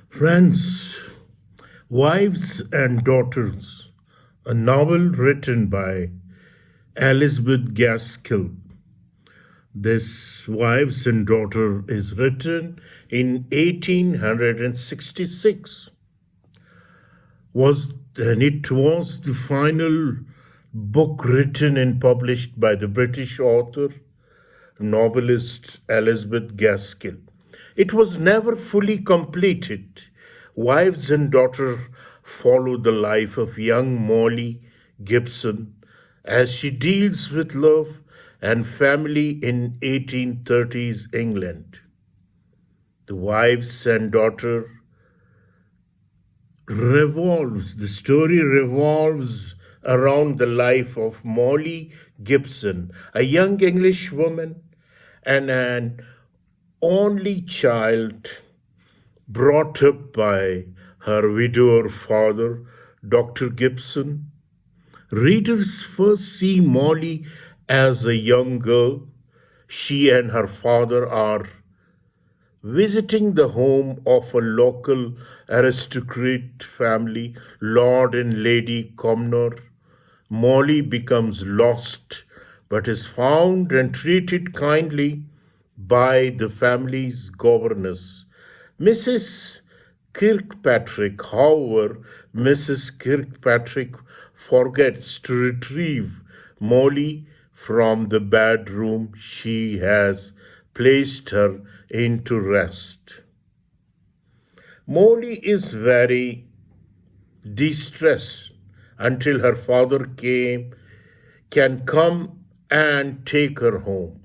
Friends, Wives and Daughters, a novel written by Elizabeth Gaskell. This Wives and Daughter is written in 1866. It was the final book written and published by the British author, novelist Elizabeth Gaskell. It was never fully completed. Wives and Daughter follow the life of young Molly Gibson as she deals with love and family in 1830s England. The Wives and Daughter the story revolves around the life of Molly Gibson, a young English woman and an only child brought up by her widower father, Dr. Gibson. Readers first see Molly as a young girl. She and her father are visiting the home of a local aristocrat family, Lord and Lady Cumnor. Molly becomes lost but is found and treated kindly by the family's governess, Mrs. Kirkpatrick. However, Mrs. Kirkpatrick forgets to retrieve Molly from the bedroom she has placed her into rest. Molly is very distressed until her father can come and take her home.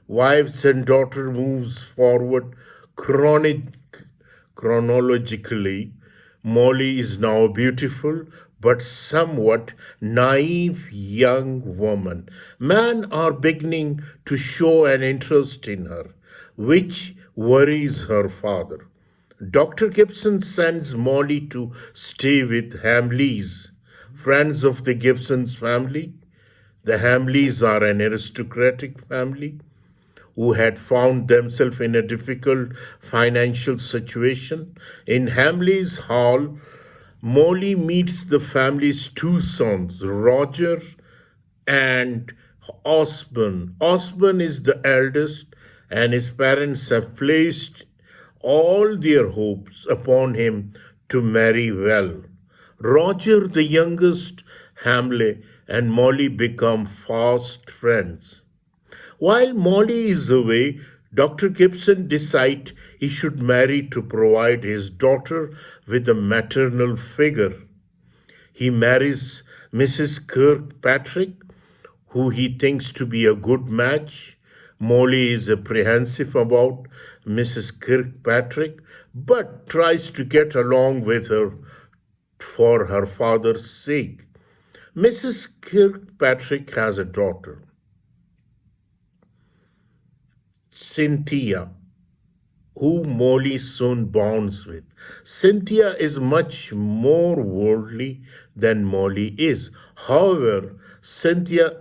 Wives and Daughter moves forward chronologically. Molly is now a beautiful but somewhat naive young woman. Men are beginning to show an interest in her, which worries her father. Dr. Gibson sends Molly to stay with Hamleys, friends of the Gibsons family. The Hamleys are an aristocratic family who had found themselves in a difficult financial situation. In Hamley's Hall, Molly meets the family's two sons, Roger and Osborne. Osborne is the eldest, and his parents have placed all their hopes upon him to marry well. Roger, the youngest Hamley, and Molly become fast friends. While Molly is away, Dr. Gibson decides he should marry to provide his daughter with a maternal figure. He marries Mrs. Kirkpatrick, who he thinks to be a good match. Molly is apprehensive about Mrs. Kirkpatrick, but tries to get along with her for her father's sake. Mrs. Kirkpatrick has a daughter, Cynthia, who Molly soon bonds with. Cynthia is much more worldly than Molly is. However, Cynthia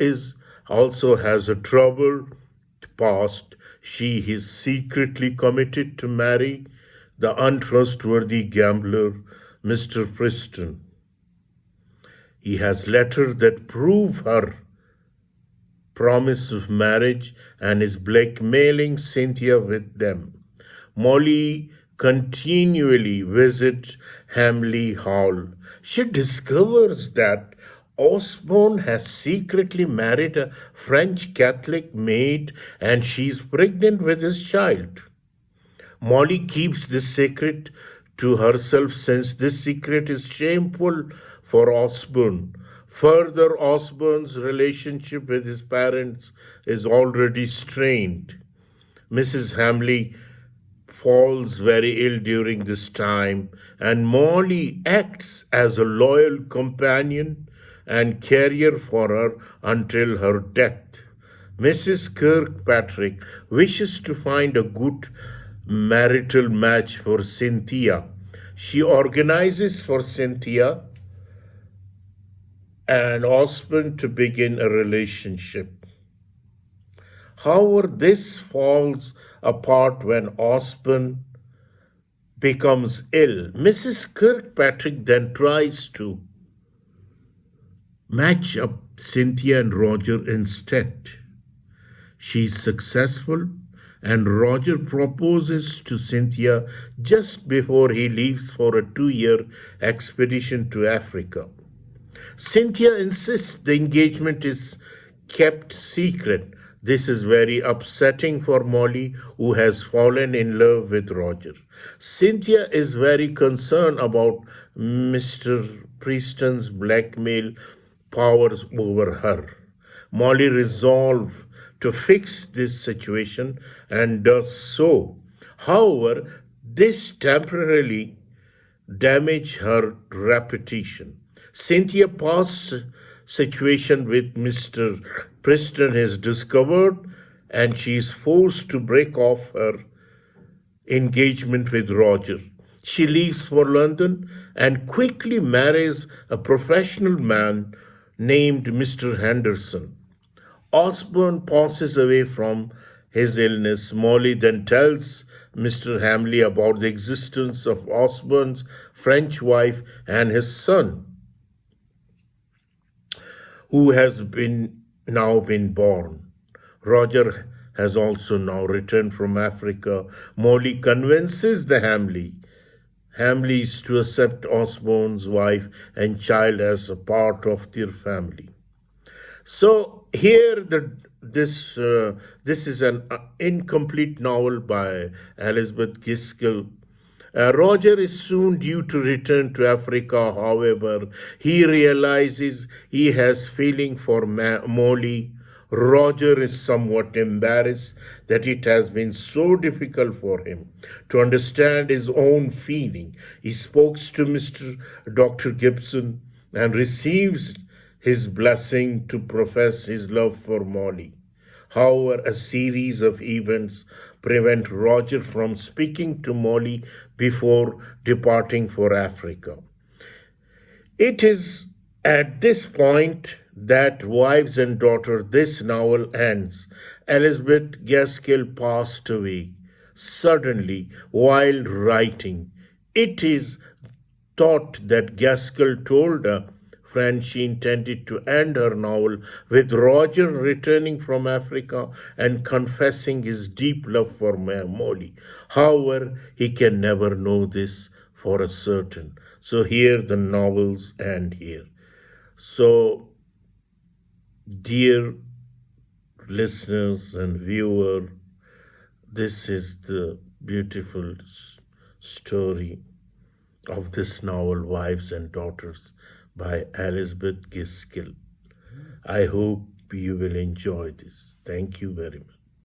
also has a troubled past. She is secretly committed to marry the untrustworthy gambler, Mr. Preston. He has letters that prove her promise of marriage and is blackmailing Cynthia with them. Molly continually visits Hamley Hall. She discovers that Osborne has secretly married a French Catholic maid and she is pregnant with his child. Molly keeps this secret to herself since this secret is shameful for Osborne. Further, Osborne's relationship with his parents is already strained. Mrs. Hamley falls very ill during this time, and Molly acts as a loyal companion and carrier for her until her death. Mrs. Kirkpatrick wishes to find a good marital match for Cynthia. She organizes for Cynthia and Osborne to begin a relationship. However, this falls apart when Osborne becomes ill. Mrs. Kirkpatrick then tries to match up Cynthia and Roger instead. She's successful, and Roger proposes to Cynthia just before he leaves for a 2-year expedition to Africa. Cynthia insists the engagement is kept secret. This is very upsetting for Molly, who has fallen in love with Roger. Cynthia is very concerned about Mr. Preston's blackmail powers over her. Molly resolves to fix this situation and does so. However, this temporarily damages her reputation. Cynthia past situation with Mr. Preston is discovered, and she is forced to break off her engagement with Roger. She leaves for London and quickly marries a professional man named Mr. Henderson. Osborne passes away from his illness. Molly then tells Mr. Hamley about the existence of Osborne's French wife and his son, who has now been born. Roger has also now returned from Africa. Molly convinces the Hamleys to accept Osborne's wife and child as a part of their family. So here, this is an incomplete novel by Elizabeth Gaskell. Roger is soon due to return to Africa. However, he realizes he has feeling for Molly. Roger is somewhat embarrassed that it has been so difficult for him to understand his own feeling. He speaks to Dr. Gibson and receives his blessing to profess his love for Molly. However, a series of events prevent Roger from speaking to Molly before departing for Africa. It is at this point that Wives and Daughter, this novel ends. Elizabeth Gaskell passed away suddenly while writing. It is thought that Gaskell told a friend she intended to end her novel with Roger returning from Africa and confessing his deep love for Molly. However, he can never know this for a certain. So here the novels end here. So, dear listeners and viewer, this is the beautiful story of this novel, Wives and Daughters, by Elizabeth Gaskell. I hope you will enjoy this. Thank you very much.